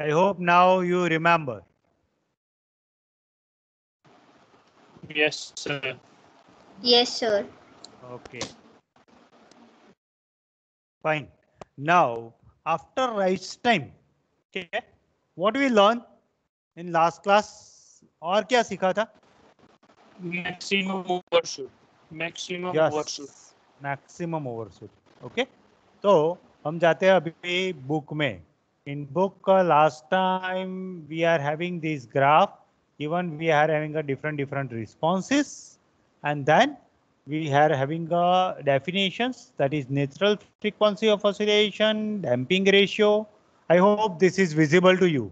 I hope now you remember. Yes, sir. Yes, sir. Okay, fine. Now, after write time, okay, what we learn in last class और क्या सीखा था? Maximum overshoot. Maximum overshoot. Yes, maximum overshoot. Okay, तो हम जाते हैं अभी book में. In book last time we are having this graph, even we are having a different responses, and then we are having definitions, that is natural frequency of oscillation, damping ratio. I hope this is visible to you.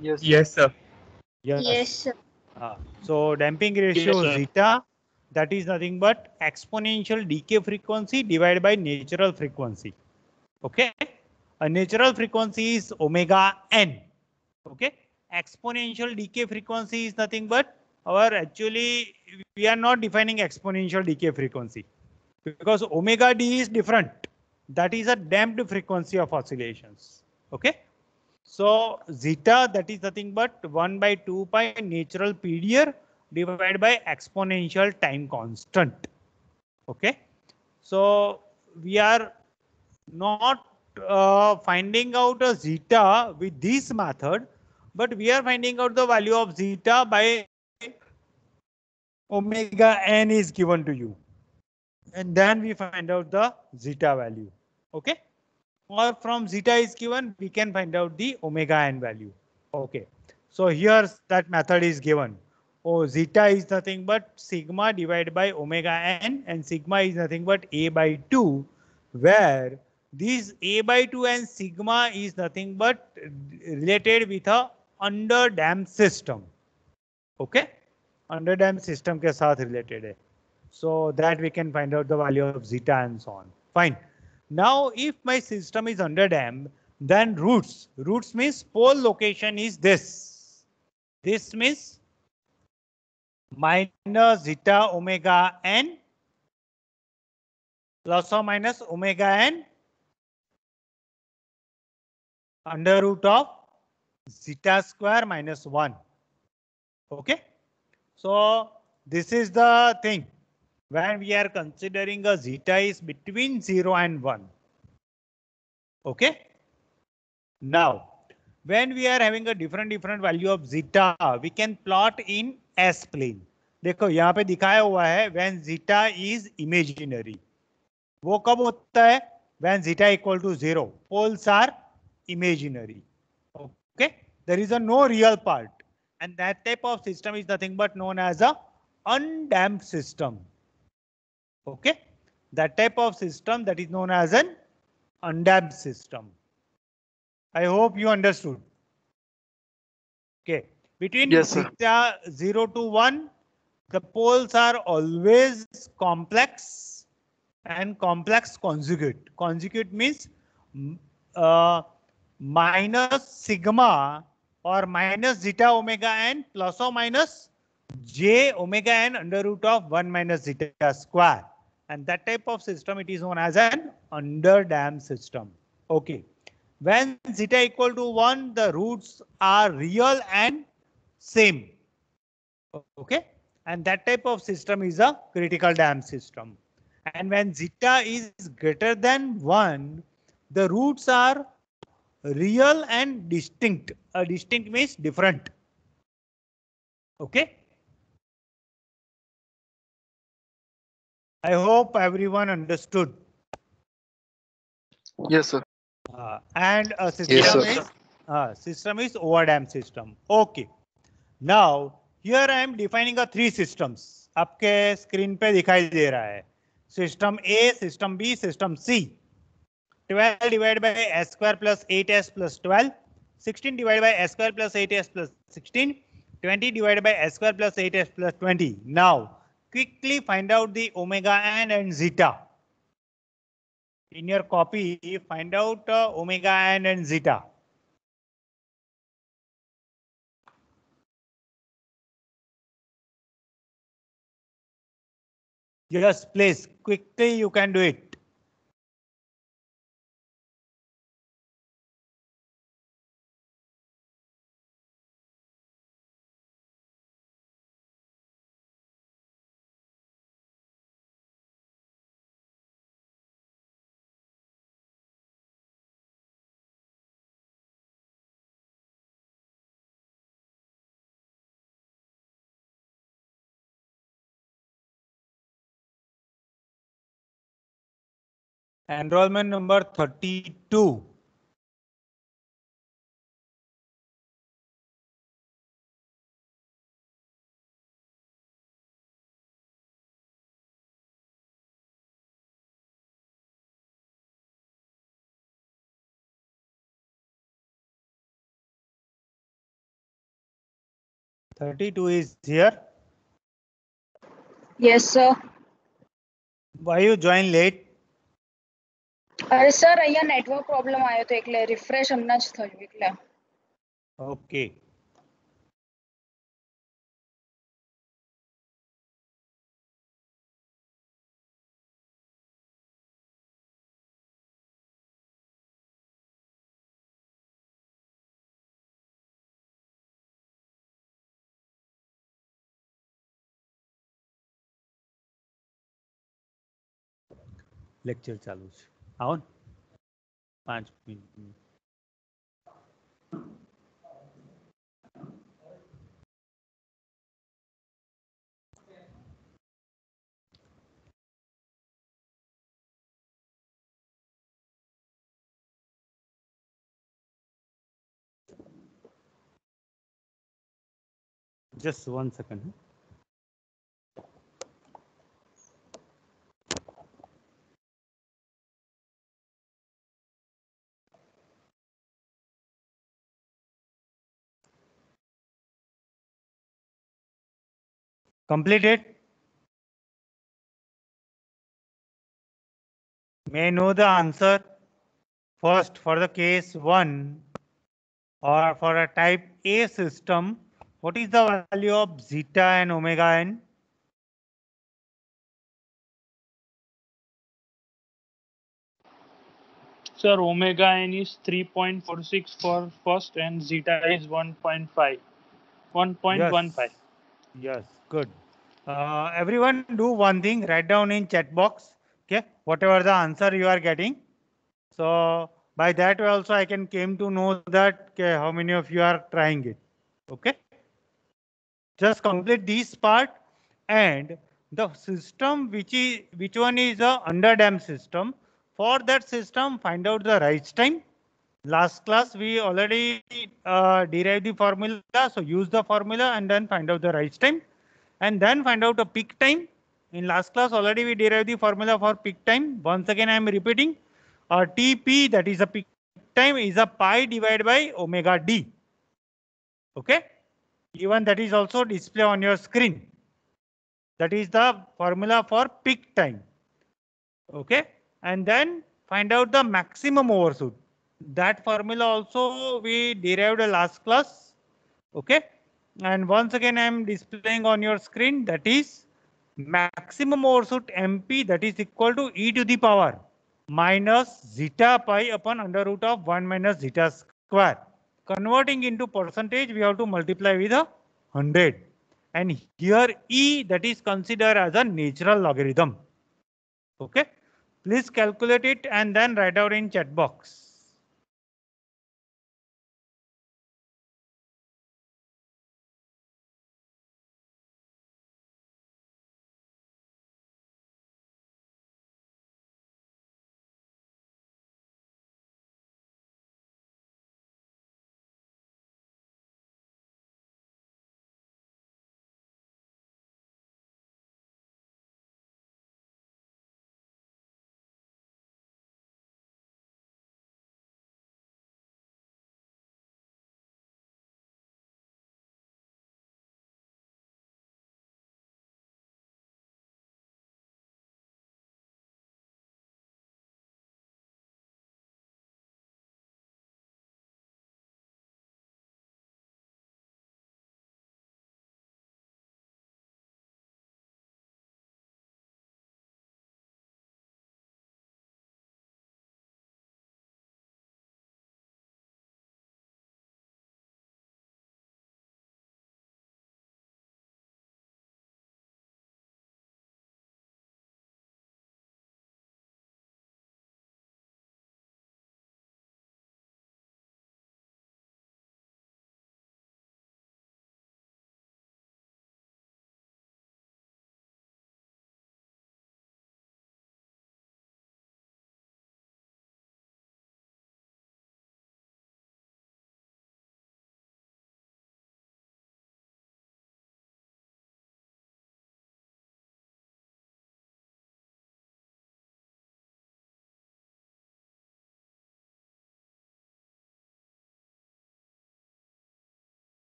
Yes, sir. Yes, sir. Yes, Yes. sir. So damping ratio Yes, sir. zeta, that is nothing but exponential decay frequency divided by natural frequency. Okay. A natural frequency is omega n. Okay. Exponential decay frequency is nothing but our, actually we are not defining exponential decay frequency because omega d is different. That is a damped frequency of oscillations. Okay. So zeta, that is nothing but 1 by 2 pi natural period divided by exponential time constant. Okay. So we are not finding out a zeta with this method, but we are finding out the value of zeta by omega n is given to you. And then we find out the zeta value. Okay. Or from zeta is given, we can find out the omega n value. Okay. So here that method is given. Oh, zeta is nothing but sigma divided by omega n, and sigma is nothing but a by 2, where this a by 2 and sigma is nothing but related with a underdamped system. Okay. Underdamped system के साथ related है. So that we can find out the value of zeta and so on. Fine. Now, if my system is underdamped, then roots means pole location is this. This means minus zeta omega n plus or minus omega n under root of zeta square minus 1. Okay. So this is the thing. When we are considering a zeta is between 0 and 1. Okay. Now, when we are having a different value of zeta, we can plot in S plane. देखो यहाँ पे दिखाया हुआ है when zeta is imaginary. वो कब होता है? When zeta equal to 0. Poles are imaginary. Okay. There is a no real part. And that type of system is nothing but known as a undamped system. Okay. That type of system that is known as an undamped system. I hope you understood. Okay. Between Yes, sir. zeta 0 to 1, the poles are always complex and complex conjugate. Conjugate means minus sigma or minus zeta omega n plus or minus j omega n under root of 1 minus zeta square. And that type of system, it is known as an underdamped system. Okay. When zeta equal to 1, the roots are real and same. Okay. And that type of system is a critical damped system. And when zeta is greater than 1, the roots are real and distinct. Distinct means different. Okay. I hope everyone understood. Yes, sir. And a Yes, system sir. is overdamped system. Okay. Now here I am defining a 3 systems. आपके screen पे दिखाई दे रहा है. System A, system B, system C. 12 divided by s square plus 8s plus 12. 16 divided by s square plus 8s plus 16. 20 divided by s square plus 8s plus 20. Now quickly find out the omega n and zeta. In your copy, find out omega n and zeta. Yes, please, quickly you can do it. Enrollment number 32. Is here. Yes, sir. Why you join late? અરે sir અહીંયા network problem આવ્યો તો એટલે refresh હમણાં જ થયું એટલે. Okay. Lecture ચાલુ છે. આવો ને 5 minute. Just 1 second. Completed. May I know the answer first for the case 1 or for a type A system. What is the value of zeta and omega n? Sir, omega n is 3.46 for first and zeta is 1.5. 1.15. Yes, good. Everyone do one thing, write down in chat box, okay, whatever the answer you are getting. So by that way also I can came to know that okay, how many of you are trying it. Okay. Just complete this part, and the system which one is a underdamped system. For that system, find out the rise time. Last class we already derived the formula, so use the formula and then find out the rise time, and then find out the peak time. In last class already we derived the formula for peak time. Once again I am repeating. Tp, that is a peak time, is a pi divided by omega d. Okay. Even that is also display on your screen. That is the formula for peak time. Okay. And then find out the maximum overshoot. That formula also we derived last class. Okay. And once again I am displaying on your screen, that is maximum overshoot MP, that is equal to e to the power minus zeta pi upon under root of 1 minus zeta square. Converting into percentage, we have to multiply with 100. And here E, that is considered as a natural logarithm. Okay. Please calculate it and then write out in chat box.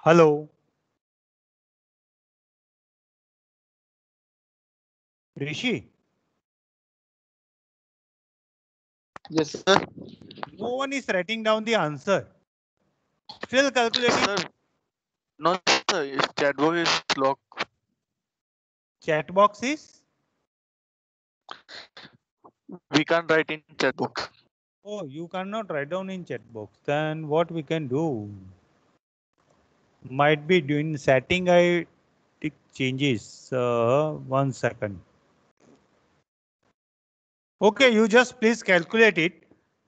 Hello. Rishi, Yes, sir. no one is writing down the answer. Still calculating. Sir, no, sir. Chat box is locked. Chat box is. We can't write in chat box. Oh, you cannot write down in chat box. Then what we can do? Might be doing setting. I tick changes. 1 second. Okay, you just please calculate it.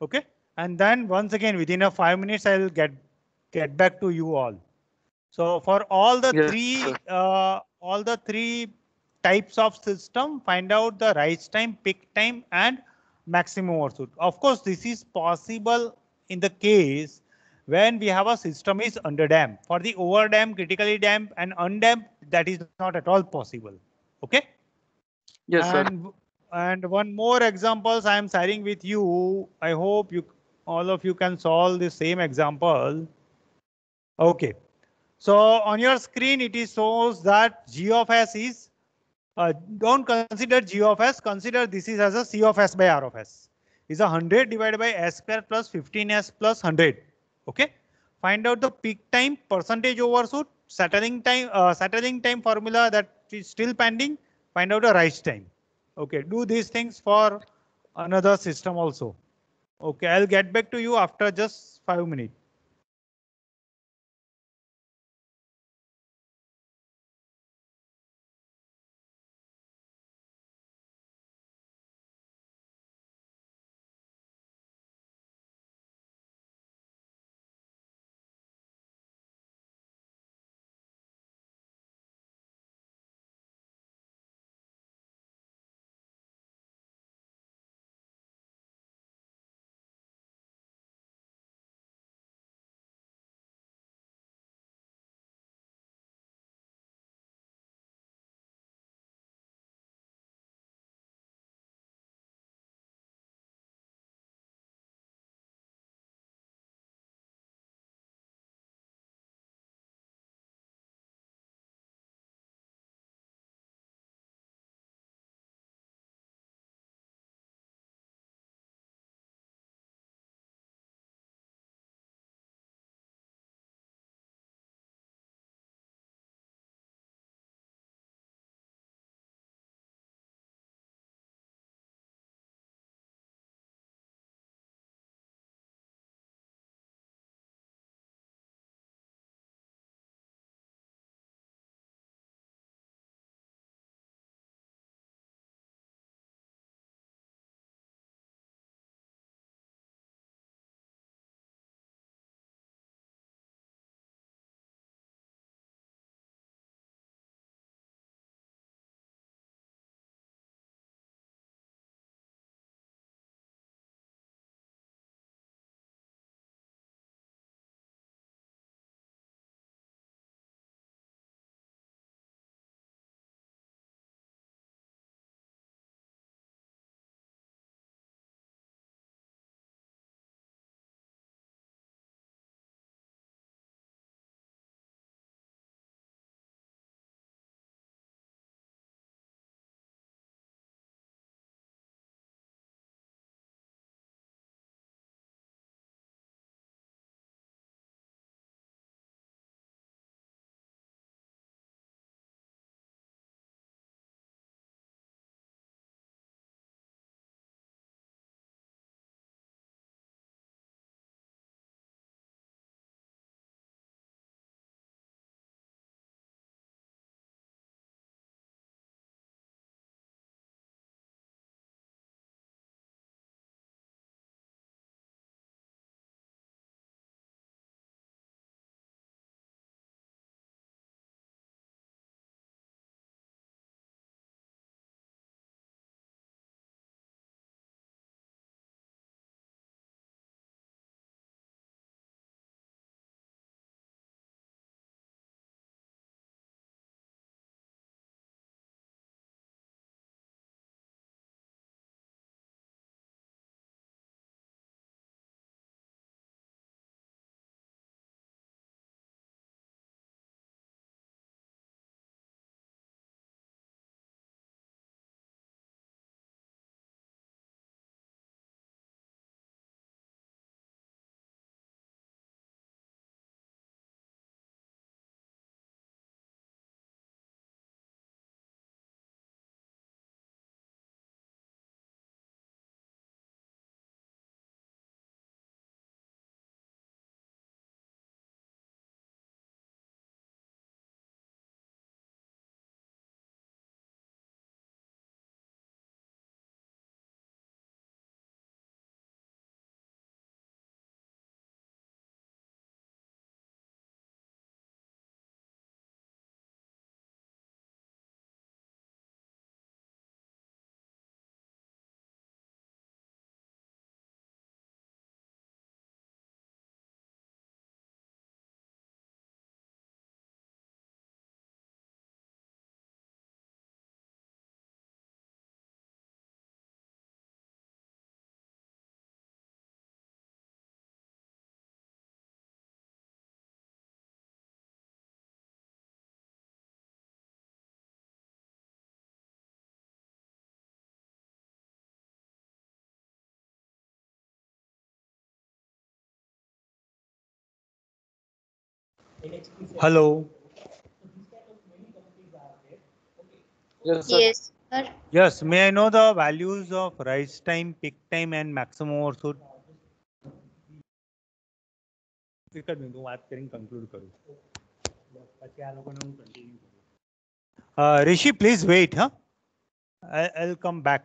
Okay, and then once again within a 5 minutes I'll get back to you all. So for all the Yes, sir. three types of system, find out the rise time, peak time, and maximum overshoot. Of course, this is possible in the case when we have a system is underdamped. For the overdamped, critically damped, and undamped, that is not at all possible. Okay. Yes, sir. And one more examples I am sharing with you. I hope you all of you can solve the same example. Okay. So on your screen, it is shows that g of s is, don't consider g of s, consider this is as a c of s by r of s. Is 100 divided by s square plus 15s plus 100. Okay. Find out the peak time, percentage overshoot, settling time formula that is still pending. Find out the rise time. Okay. Do these things for another system also. Okay. I'll get back to you after just 5 minutes. Hello. Yes, sir. Yes, sir. Yes, may I know the values of rise time, peak time, and maximum overshoot? હું વાત કરીને conclude કરું. પછી આ લોકોને હું continue કરું. Rishi, please wait, huh? I'll come back.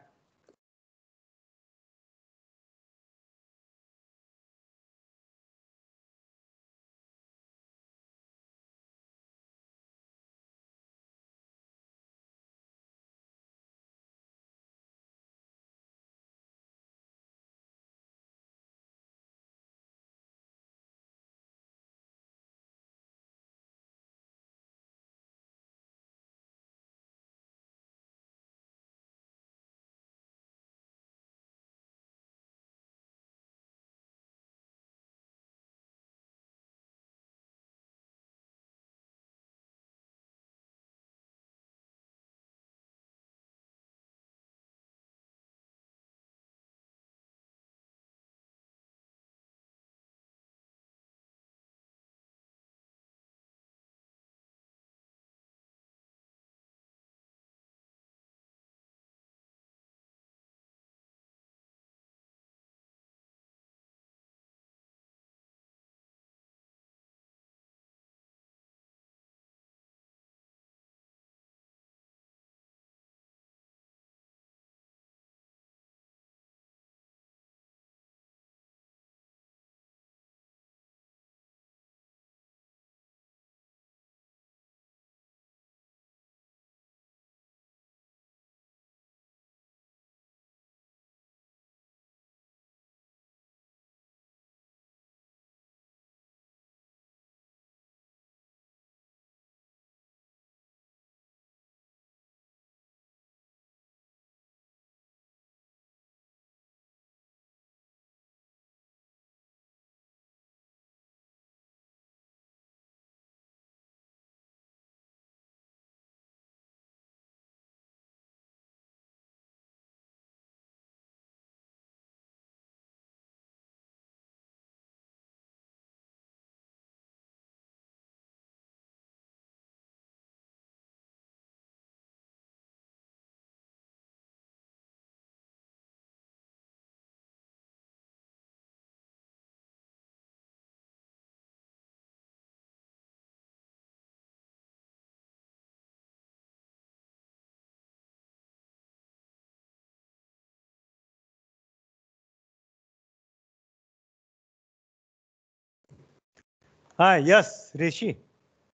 Yes, Rishi.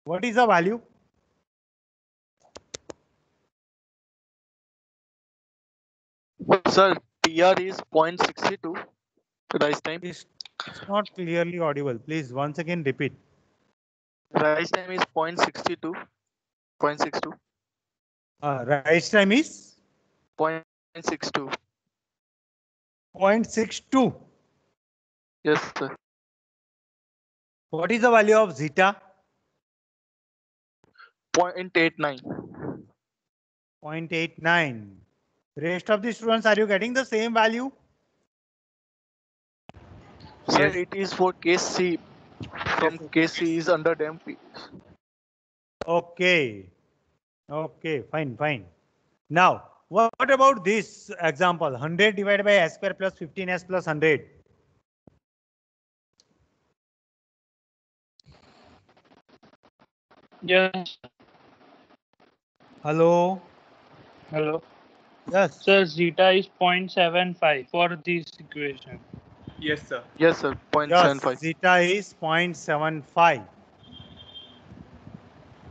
What is the value? Sir, PR is 0.62 rise time. It's not clearly audible. Please once again repeat. Rise time is 0.62. 0.62. Rise time is 0.62. 0.62. Yes, sir. What is the value of zeta? 0.89. 0.89. Rest of the students, are you getting the same value? Sir, Yes. it is for case C. From case C is under damp. Okay. Okay, fine. Now, what about this example? 100 divided by s square plus 15s plus 100. Yes. Hello? Hello. Yes. Sir, zeta is 0.75 for this equation. Yes, sir. Yes, sir. Yes, 0.75. zeta is 0.75.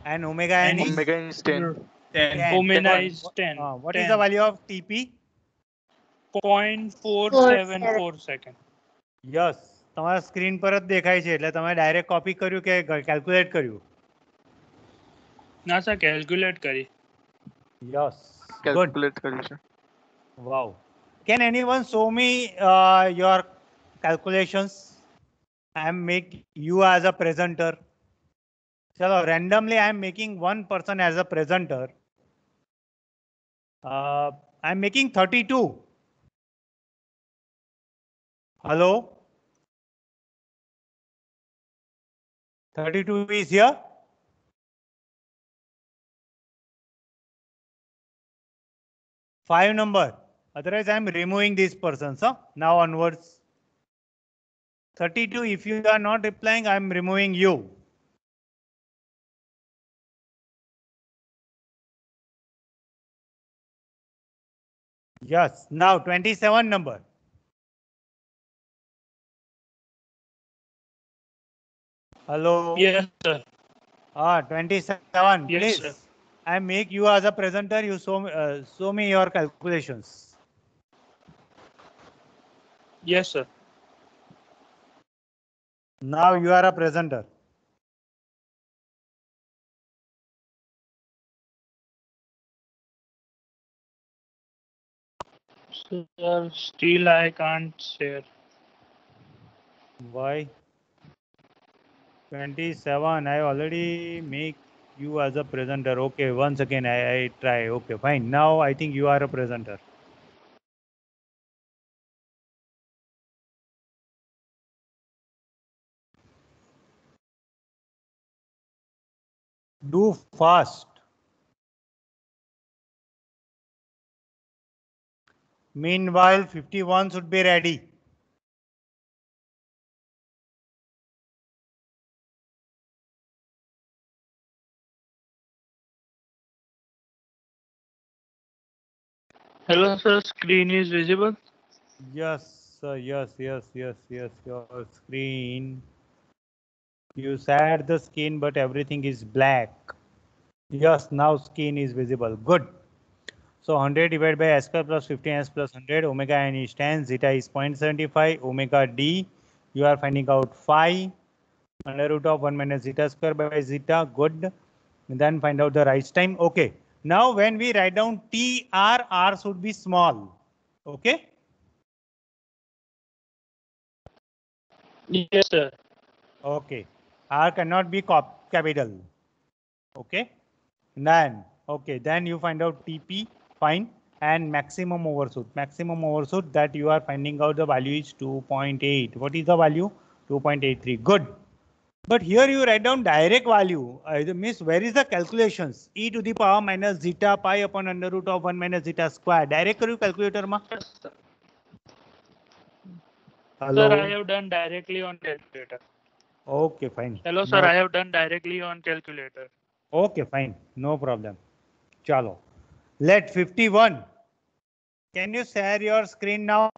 And omega n is Omega is 10. 10. Omega 10. is 10. What is the value of TP? 0.474 second. Yes. તમારા screen પર જ દેખાય છે એટલે તમે direct copy કર્યું કે calculate કર્યું? ના સર કેલ્ક્યુલેટ કરી. Yes. Good. Calculate કર્યું છે. Wow. Can anyone show me your calculations? I am making you as a presenter. Chalo, randomly I am making one person as a presenter. I am making 32. Hello? 32 is here. Five number. Otherwise, I am removing these persons. Huh? Now onwards. 32. If you are not replying, I am removing you. Yes. Now 27 number. Hello. Yes, sir. 27. Yes, Please. sir. I make you as a presenter. You show me your calculations. Yes, sir. Now you are a presenter. Sir, still I can't share. Why? 27. I already make you as a presenter. Okay, once again I try. Okay, fine. Now I think you are a presenter. Do fast. Meanwhile, 51 should be ready. Hello, sir. Screen is visible. Yes, yes. Your screen. You said the skin, but everything is black. Yes, now skin is visible. Good. So 100 divided by s square plus 15s plus 100. Omega n is 10. Zeta is 0.75. Omega d. You are finding out 5. Under root of 1 minus zeta square by zeta. Good. And then find out the rise time. Okay. Now when we write down TR, R should be small. Okay. Yes, sir. Okay. R cannot be capital. Okay. Then, okay. Then you find out TP. Fine. And maximum overshoot. Maximum overshoot that you are finding out the value is 2.8. What is the value? 2.83. Good. But here you write down direct value. Miss, where is the calculations? E to the power minus zeta pi upon under root of 1 minus zeta square. Direct करू calculator ma? Yes, sir. Hello. Sir, I have done directly on calculator. Okay, fine. Hello, sir. No. I have done directly on calculator. Okay, fine. No problem. Chalo. Let 51. Can you share your screen now?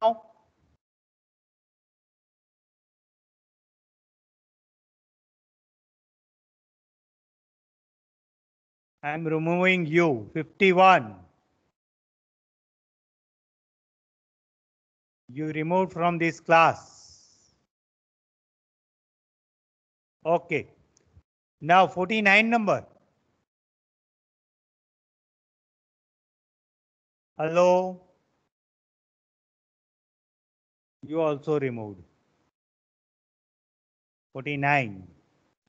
I am removing you. 51. You removed from this class. Okay. Now 49 number. Hello. You also removed. 49.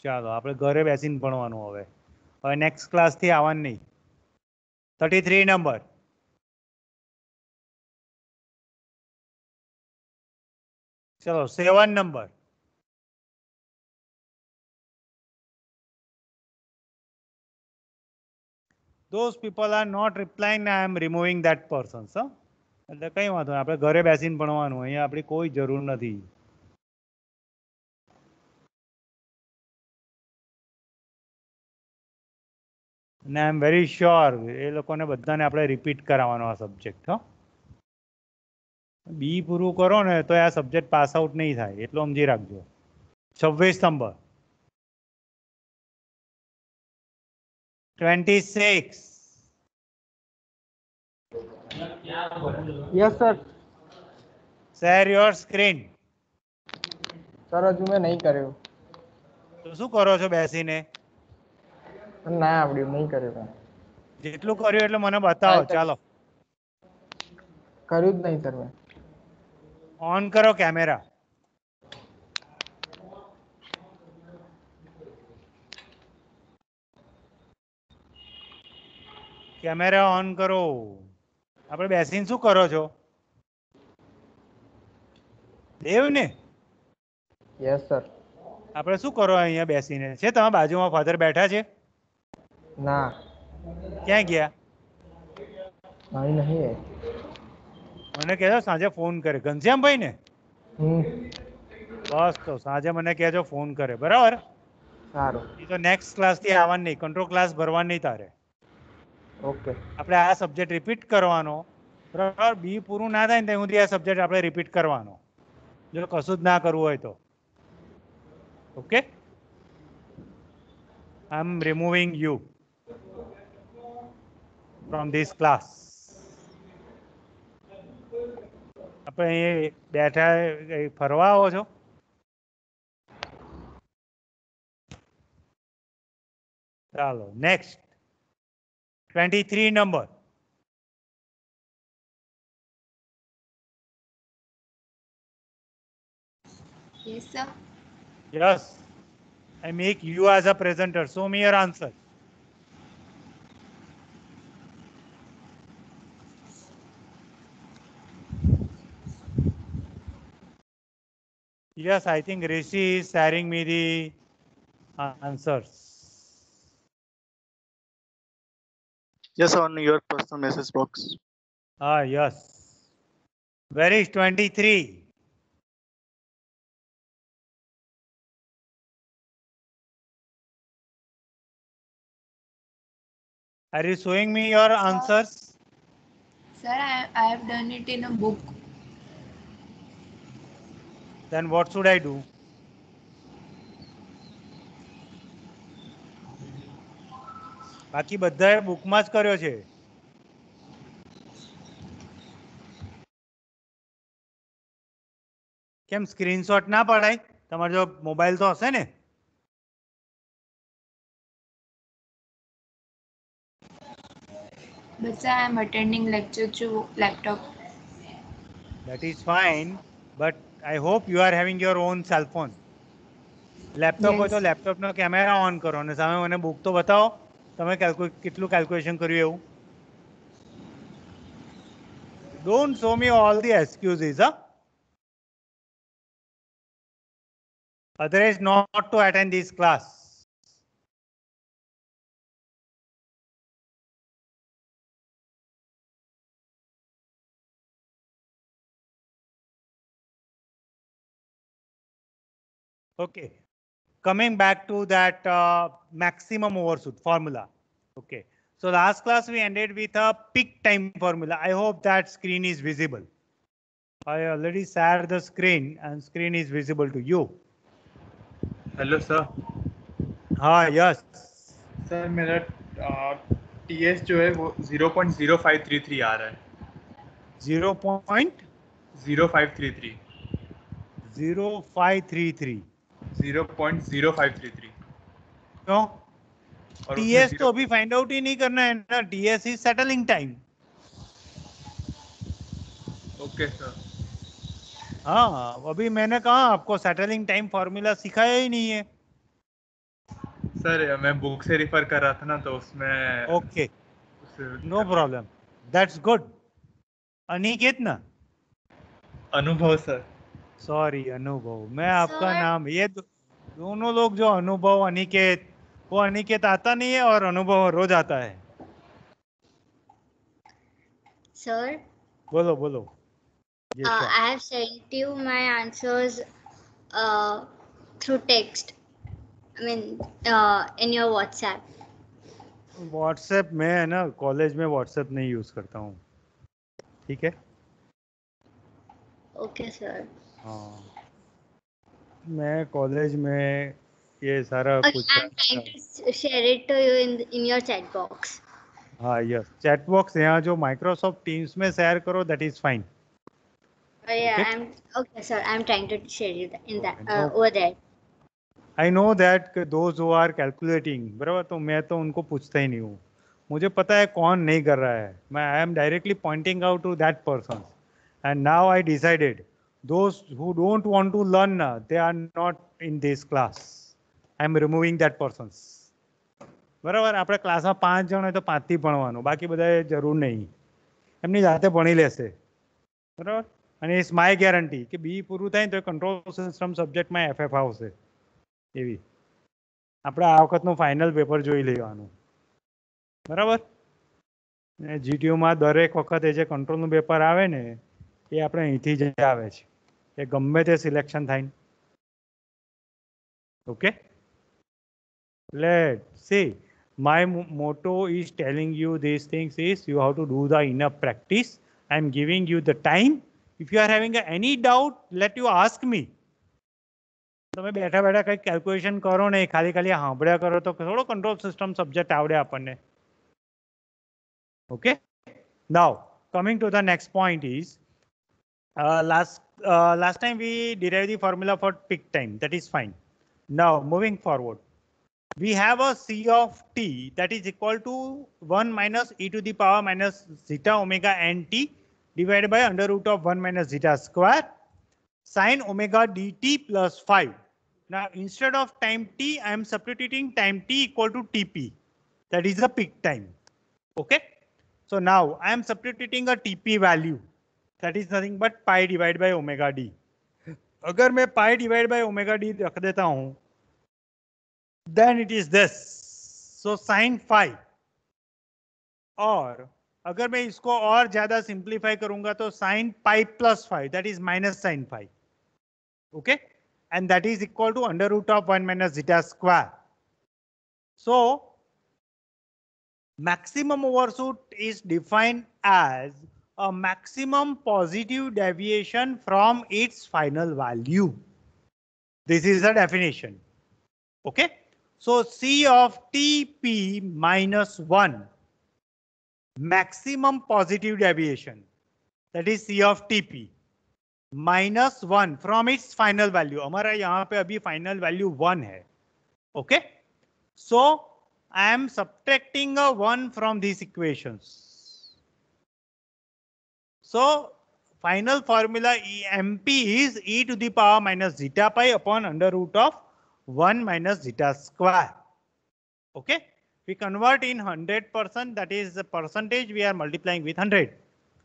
ચાલો આપણે ઘરે બેસીને ભણવાનું હવે next class થી આવવાનું નહીં 33 number ચલો 7 number those people are not replying. I am removing that person. એટલે કઈ વાંધો નહીં આપણે ઘરે બેસીને ભણવાનું અહીંયા આપણી કોઈ જરૂર નથી અને આઈ એમ વેરી શ્યોર એ લોકોને બધાને આપણે રિપીટ કરાવવાનો આ સબ્જેક્ટ હો બી પૂરું કરો ને તો આ સબ્જેક્ટ પાસ આઉટ નહીં થાય એટલું સમજી રાખજો 26 number 26 yes sir share your screen sir हजू मैं नहीं કર્યો તો શું કરો છો બેસીને ના આવડ્યું નહીં કર્યું મેં જેટલું કર્યું એટલે મને બતાવો ચાલો કર્યું જ નહીં સર મેં ઓન કરો કેમેરા કેમેરા ઓન કરો આપણે બેસીને શું કરો છો દેવ ને यस सर આપણે શું કરો અહીંયા બેસીને? છે તમે બાજુમાં ફાધર બેઠા છે? ના ક્યાં ગયા? અહીં નહીં. મને કહેજો સાંજે ફોન કરે. ઘનશ્યામભાઈ ને? હમ બસ તો સાંજે મને કહેજો ફોન કરે, બરાબર? સારું. એ તો નેક્સ્ટ ક્લાસથી આવવાનું નહીં, કંટ્રોલ ક્લાસ ભરવાનું નહીં તારે. ઓકે. આપણે આ સબ્જેક્ટ રિપીટ કરવાનો, બરાબર? બી પૂરું ના થાય ને ત્યાં સુધી આ સબ્જેક્ટ આપણે રિપીટ કરવાનો, જો કશું જ ના કરવું હોય તો. Okay, I am removing you from this class. આપણે અહીં બેઠા ફરવા આવો છો? ચાલો next 23 number. Yes, sir. Yes, I make you as a presenter. Show me your answer. Yes, I think Rishi is sharing me the answers. Yes, on your personal message box. Ah, yes. Where is 23? Are you showing me your answers? Sir, I have done it in a book. Then what should I do? બાકી બધાએ બુકમાં જ કર્યો છે. કેમ screenshot ના પડાય? તમારો જો મોબાઈલ તો હશે ને? But sir, I am attending lecture through laptop. That is fine, but I hope you are having your own cell phone. Laptop હોય તો Yes. લેપટોપનો કેમેરા ઓન કરો અને સામે મને બુક તો બતાવો તમે કેટલું કેલ્ક્યુલેશન કર્યું એવું. Don't show me all the excuses, huh? Otherwise not to attend this class. Okay, coming back to that maximum overshoot formula. Okay, so last class we ended with a peak time formula. I hope that screen is visible. I already shared the screen and screen is visible to you. Hello sir. हाँ, yes. Sir मेरा TS जो है वो 0.0533 आ रहा है. 0.0533. 0.0533. 0.0533. क्यों? और TS तो अभी फाइंड आउट ही नहीं करना है ना. TS is settling time. Okay sir. हाँ, अभी मैंने कहा आपको सेटलिंग टाइम फॉर्मूला सिखाया ही नहीं है. सर मैं बुक से रिफर कर रहा था ना तो उसमें. Okay, no problem, that's good. Aniket ना? अनुभव सर. सॉरी, अनुभव. मैं आपका Sir. नाम ये दोनों लोग जो अनुभव अनिकेत, वो अनिकेत आता नहीं है और अनुभव रोज आता है. Sir, बोलो बोलो. Yes, sir. I have sent you my answers through text. I mean, in your WhatsApp. WhatsApp में है ना, कॉलेज में व्हाट्सएप नहीं यूज करता हूँ. ठीक है. Okay, sir. हाँ, मैं कॉलेज में ये सारा Okay, कुछ. I'm trying to share it to you in your chat box. हाँ, यस. चैट बॉक्स यहाँ जो माइक्रोसॉफ्ट टीम्स में शेयर करो, that is fine. Yeah, Okay. okay, sir. I'm trying to share you in that Okay, no. over there. I know that those who are calculating, बराबर, तो मैं तो उनको पूछता ही नहीं हूँ. मुझे पता है कौन नहीं कर रहा है. मैं I am directly pointing out to that person. And now I decided those who don't want to learn, they are not in this class. I am removing that persons. બરાબર, આપણે ક્લાસમાં 5 જણ હોય તો 5થી ભણવાનું, બાકી બધાએ જરૂર નહીં. એમની જાતે ભણી લેશે, બરાબર. અને ઇટ્સ માય ગેરંટી કે બી પૂરું થાય ને તો કંટ્રોલ સિસ્ટમ સબ્જેક્ટમાં FF આવશે. એવી આપણે આ વખતનું ફાઇનલ પેપર જોઈ લેવાનું, બરાબર. ને જીટીયુમાં દરેક વખતે જે કંટ્રોલનું પેપર આવે ને એ આપણે અહીંથી જ આવે છે, એ ગમે તે સિલેક્શન થાય. Okay, let's see. My motto is telling you these things is you have to do the enough practice. I am giving you the time. If you are having any doubt, let you ask me. તમે બેઠા બેઠા કંઈક calculation કરો નહીં, ખાલી ખાલી સાંભળ્યા કરો તો થોડો કંટ્રોલ સિસ્ટમ સબ્જેક્ટ આવડે આપણને. Okay. Now coming to the next point is last time we derived the formula for peak time. That is fine. Now moving forward, we have a C of t that is equal to 1 minus e to the power minus zeta omega n t divided by under root of 1 minus zeta square sin omega dt plus 5. Now instead of time t, I am substituting time t equal to TP. That is the peak time. Okay. So now I am substituting a TP value. That is nothing but pi divided by omega d. अगर मैं pi divided by omega d रख देता हूं, then it is this. So sin 5. और अगर मैं इसको और ज्यादा सिंप्लीफाई करूंगा तो sin pi plus 5, that is minus sin 5. Okay, and that is equal to under root of 1 minus zeta square. So maximum overshoot is defined as a maximum positive deviation from its final value. This is the definition. Okay, so C of TP minus 1, maximum positive deviation, that is C of TP minus 1 from its final value. हमारा यहाँ पे अभी final value 1 है. Okay, so I am subtracting a 1 from these equations. So final formula MP is e to the power minus zeta pi upon under root of 1 minus zeta square. Okay, we convert in 100%, that is the percentage we are multiplying with 100.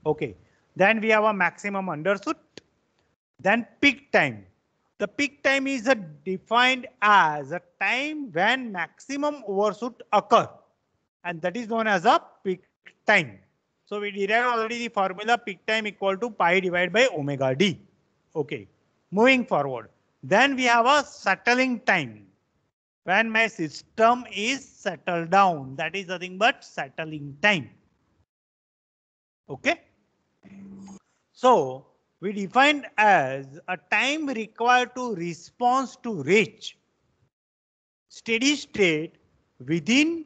Okay, then we have a maximum undershoot. Then peak time. The peak time is defined as a time when maximum overshoot occur, and that is known as a peak time. So we derived already the formula peak time equal to pi divided by omega d. Okay, moving forward, then we have a settling time. When my system is settled down, that is nothing but settling time. Okay, so we defined as a time required to response to reach steady state within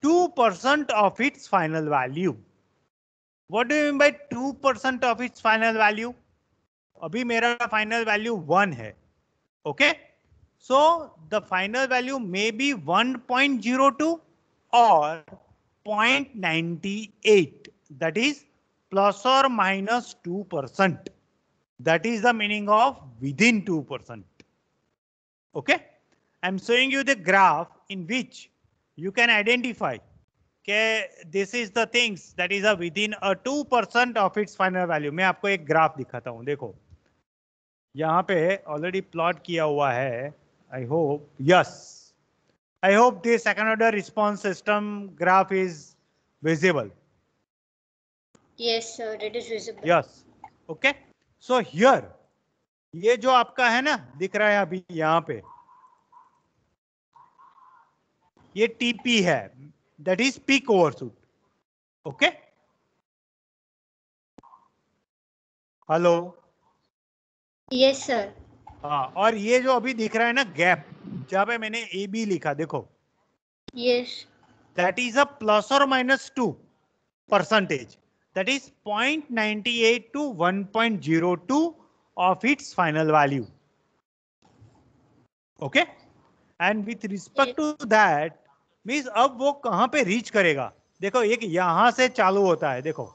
2% of its final value. What do you mean by 2% of its final value? अभी मेरा final value 1 है. Okay, so the final value may be 1.02 or 0.98. That is plus or minus 2%. That is the meaning of within 2%. Okay, I'm showing you the graph in which you can identify this is the things that is a within a 2% of its final value. मैं आपको एक graph दिखाता हूं, देखो यहाँ पे already plot किया हुआ है. I hope, yes, I hope the second order response system graph is visible. Yes, sir, it is visible. Yes. Okay, so here ये जो आपका है ना दिख रहा है अभी यहाँ पे, ये TP है, that is peak overshoot. Okay, hello. Yes, sir. हाँ, और ये जो अभी दिख रहा है ना गैप, जहाँ पे मैंने AB लिखा, देखो Yes. that is a plus or minus 2%. That is 0.98 to 1.02 of its final value. Okay, and with respect to that means अब वो कहाँ पे रीच करेगा, देखो एक यहां से चालू होता है, देखो,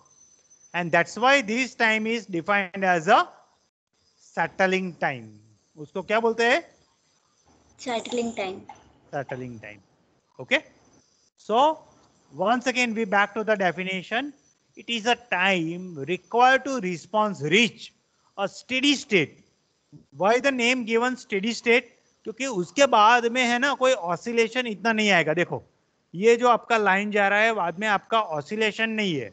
and that's why this time is defined as a settling time. उसको क्या बोलते हैं? Settling time. Settling time. Okay, so once again we back to the definition. It is a time required to response reach a steady state. Why the name given steady state? क्योंकि उसके बाद में है ना कोई ऑसिलेशन इतना नहीं आएगा। देखो ये जो आपका लाइन जा रहा है बाद में आपका ऑसिलेशन नहीं है।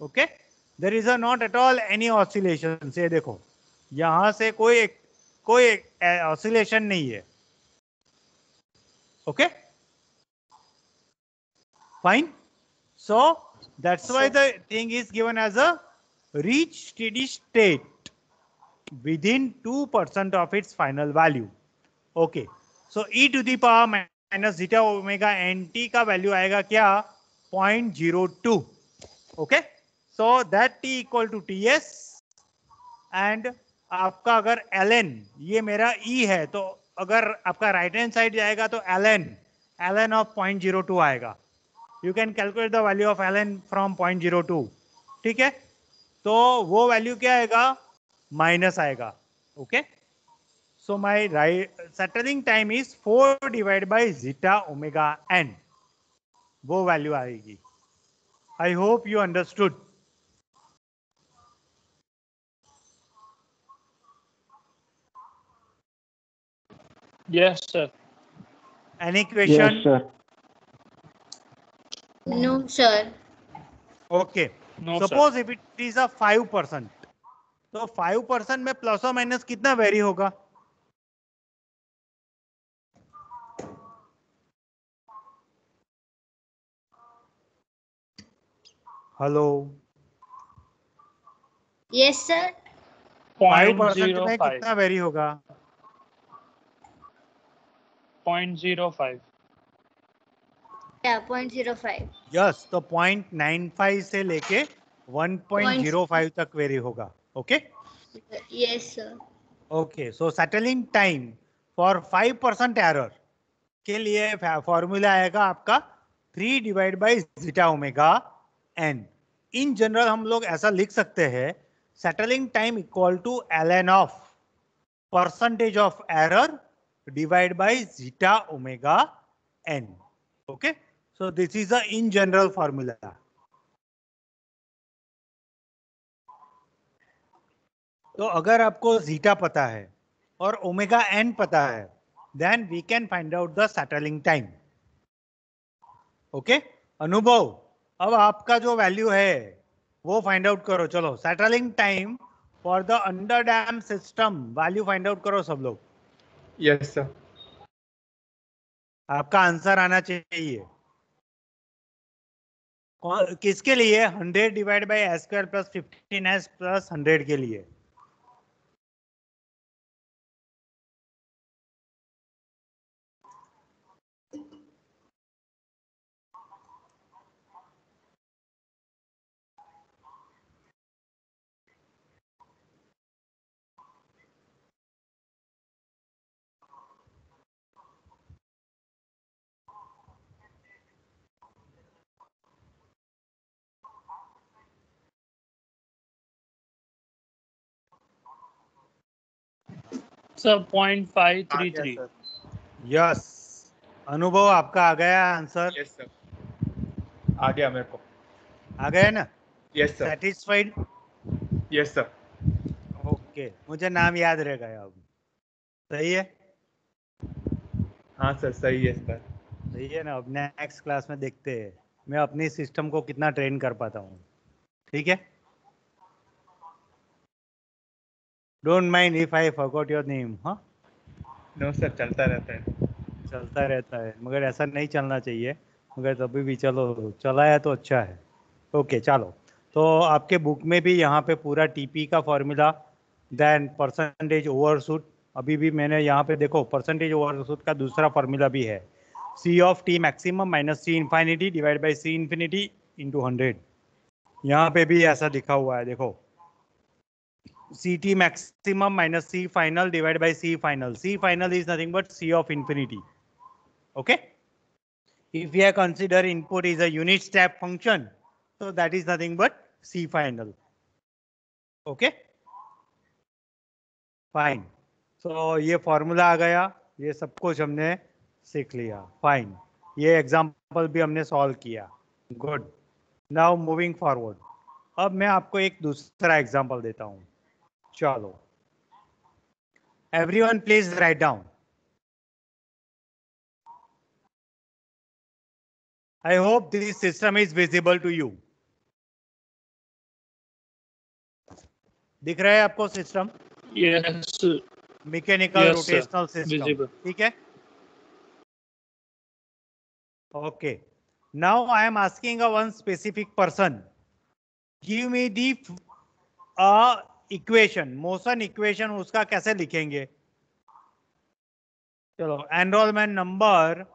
Okay, there is a not at all any oscillation. से देखो यहां से कोई ऑसिलेशन नहीं है। Okay fine, so that's why the thing is given as a reach steady state within 2% of its final value. Okay, so e to the power minus zeta omega nt का value आएगा क्या 0.02. okay, so that t equal to ts and आपका अगर ln ये मेरा e है तो अगर आपका राइट हैंड साइड जाएगा तो ln ऑफ 0.02 आएगा। You can calculate the value of ln from 0.02. ठीक है, तो वो वैल्यू क्या आएगा माइनस आएगा। Okay, so my settling time is 4 divide by zeta omega n, वो वैल्यू आएगी। I hope you understood. Yes, sir. Any question? sir. No, sir. Okay, No, sir. Suppose if it is a 5%, तो 5% में plus और minus कितना very होगा? Hello, Yes, sir. 5% में 0.05. कितना very होगा? 0.05. Yeah, 0.05. यस, तो 0.95 से लेके 1.05 तक वेरी होगा। Okay Yes, sir. Okay, so settling time for 5% error के लिए फॉर्मूला आएगा आपका 3 divide by zeta omega n. In general हम लोग ऐसा लिख सकते हैं settling time equal to ln of percentage of error divide by zeta omega n. Okay, so this is a in general formula. तो अगर आपको जीटा पता है और ओमेगा एन पता है then we can find out the settling time. Okay अनुभव, अब आपका जो वैल्यू है वो फाइंड आउट करो। चलो settling time for the under dam system value find out करो सब लोग। Yes sir. आपका आंसर आना चाहिए। किसके लिए? 100 divide by S square plus 15s plus 100 के लिए। Sir, 0.533. यस, अनुभव आपका आ गया आंसर? यस सर, आ गया मेरे को। आ गया ना? Yes sir. Satisfied? Yes sir. Okay, मुझे नाम याद रहेगा अब। सही है? हाँ सर, सही है सर। सही है ना? अब नेक्स्ट क्लास में देखते हैं मैं अपनी सिस्टम को कितना ट्रेन कर पाता हूँ। ठीक है, don't mind if I forgot your name. हाँ, नो सर, चलता रहता है। चलता रहता है मगर ऐसा नहीं चलना चाहिए, मगर तभी भी चलो, चला है तो अच्छा है। ओके चलो, तो आपके बुक में भी यहाँ पे पूरा टीपी का फॉर्मूला, देन परसेंटेज ओवरशूट, अभी भी मैंने यहाँ पे देखो परसेंटेज ओवरशूट का दूसरा फॉर्मूला भी है, C of T maximum minus C infinity divide by C infinity into 100। यहाँ पे भी ऐसा लिखा हुआ है, देखो C T maximum minus C final divide by C final. C final is nothing but C of infinity. okay, if we consider input is a unit step function, so that is nothing but C final. okay, fine, so ये formula आ गया, ये सब कुछ हमने सीख लिया। Fine, ये example भी हमने सॉल्व किया। Good, now moving forward. अब मैं आपको एक दूसरा एग्जांपल देता हूं। चलो everyone please write down I hope this system is visible to you. दिख रहा है आपको system? Yes. Mechanical Yes, sir. Rotational system, Visible. ठीक है? Okay. Now I am asking a one specific person. Give me the equation, motion equation, उसका कैसे लिखेंगे? चलो, enrollment number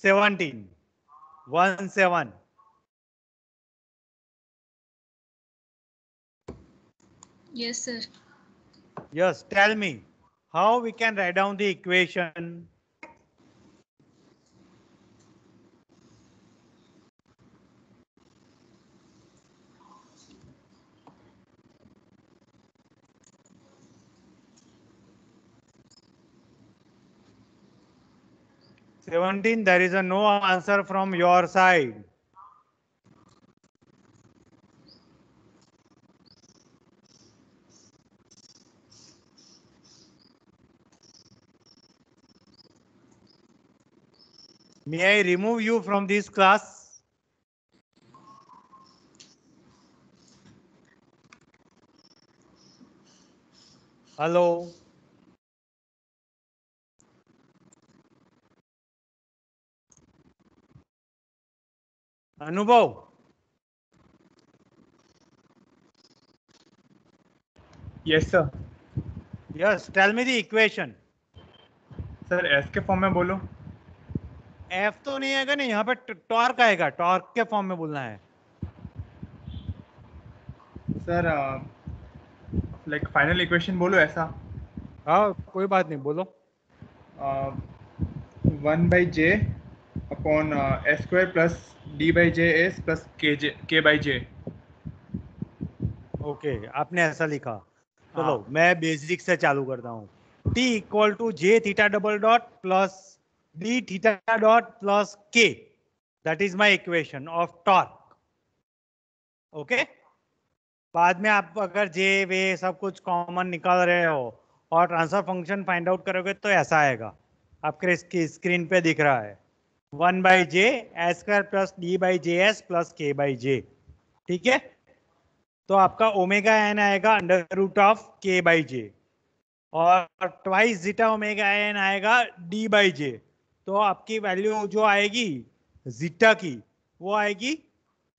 17, 17. Yes, sir. Yes, tell me how we can write down the equation. There is a no answer from your side. May I remove you from this class? Hello? Anubhav? Yes, sir. Yes, tell me the equation. Sir S के form में बोलो. F तो नहीं आएगा ना, यहाँ पे torque आएगा, टॉर्क के फॉर्म में बोलना है. सर लाइक फाइनल इक्वेशन बोलो ऐसा. हाँ, कोई बात नहीं, बोलो. 1/j upon s square plus d/js plus k/j. Okay, आपने ऐसा लिखा. चलो, मैं बेसिक से चालू करता हूँ. T equal to j theta double dot plus d theta dot plus k. That is my equation of torque. Okay, बाद में आप अगर जे वे सब कुछ कॉमन निकाल रहे हो और ट्रांसफर फंक्शन फाइंड आउट करोगे तो ऐसा आएगा. आपके स्क्रीन पे दिख रहा है 1/j s square plus d/js plus k/j. ठीक है, तो आपका ओमेगा एन आएगा अंडर रूट ऑफ k/j और ट्वाइस जीटा ओमेगा एन आएगा d/j. तो आपकी वैल्यू जो आएगी जीटा की वो आएगी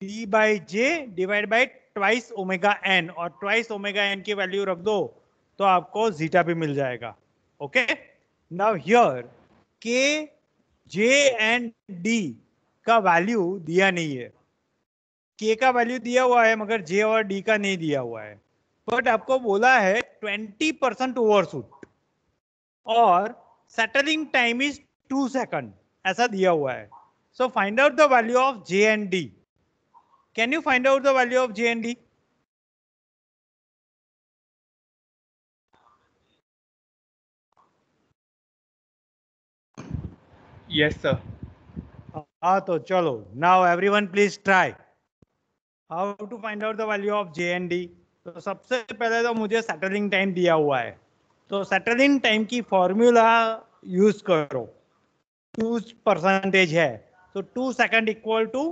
d/j divide by twice omega n, और ट्वाइस ओमेगा एन की वैल्यू रख दो तो आपको जीटा भी मिल जाएगा. Okay, now here k, j and d का वैल्यू दिया नहीं है. k का वैल्यू दिया हुआ है मगर j और d का नहीं दिया हुआ है. बट आपको बोला है 20% ओवरशूट और सेटलिंग टाइम इज 2 सेकंड, ऐसा दिया हुआ है. So find out the value of j and d. Can you find out the value of j and d? Yes sir. हाँ, तो चलो, now everyone please try. How to find out the value of j and d? तो सबसे पहले तो मुझे settling time दिया हुआ है, तो सेटलिंग टाइम की फॉर्मूला यूज करो. 2% है तो 2 second equal to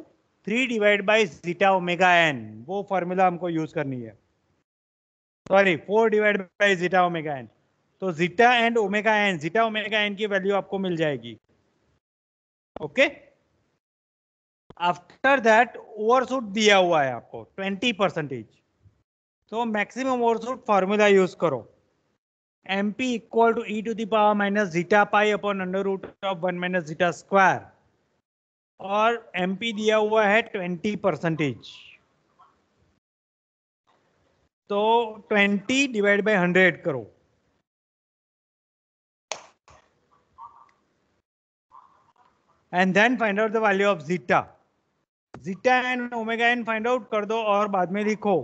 3 divide by zeta omega N. वो फॉर्मूला हमको यूज करनी है. Sorry, 4 divide by zeta omega N. तो zeta and omega N, zeta omega N की वैल्यू आपको मिल जाएगी. ओके, आफ्टर दैट ओवरशूट दिया हुआ है आपको 20%. तो मैक्सिमम ओवरशूट फॉर्मूला यूज करो. mp equal to e to the power minus zeta pi upon under root of 1 minus zeta square, और mp दिया हुआ है 20%. तो 20 डिवाइड बाय 100 करो. And then find out the value of zeta. Zeta and omega n find out कर दो और बाद में लिखो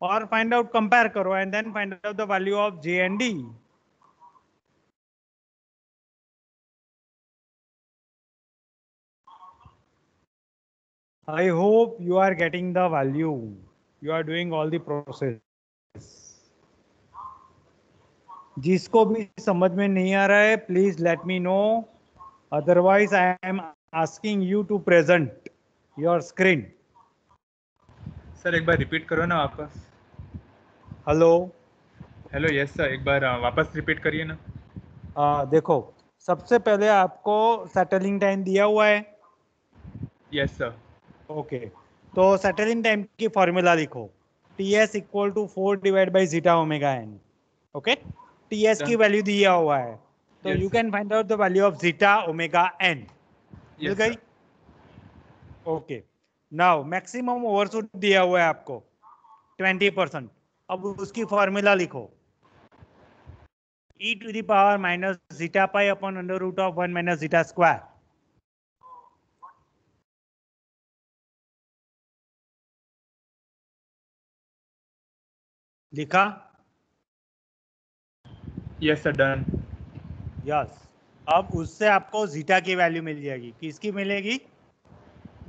और फाइंड आउट कंपेयर करो and then find out the value of j and d. I hope you are getting the value. You are doing all the process. जिसको भी समझ में नहीं आ रहा है please let me know. Otherwise, I am asking you to present your screen. Sir एक बार repeat करो ना वापस. Hello. हेलो यस सर, एक बार वापस रिपीट करिए ना. देखो, सबसे पहले आपको सेटलिंग टाइम दिया हुआ है. Yes sir. ओके, तो सेटलिंग टाइम की फॉर्मूला लिखो. TS equal to 4 divide by zeta omega n. Okay, TS की वैल्यू दिया हुआ है, तो Yes, you sir. Can find out the value of zeta omega n. मिल Yes, गई? sir. Okay, now maximum overshoot दिया हुआ है आपको 20%. अब उसकी फॉर्मूला लिखो. e to the power minus zeta pi upon under root of 1 minus zeta square. लिखा? Yes sir, done. यस. अब उससे आपको जीटा की वैल्यू मिल जाएगी. किसकी मिलेगी?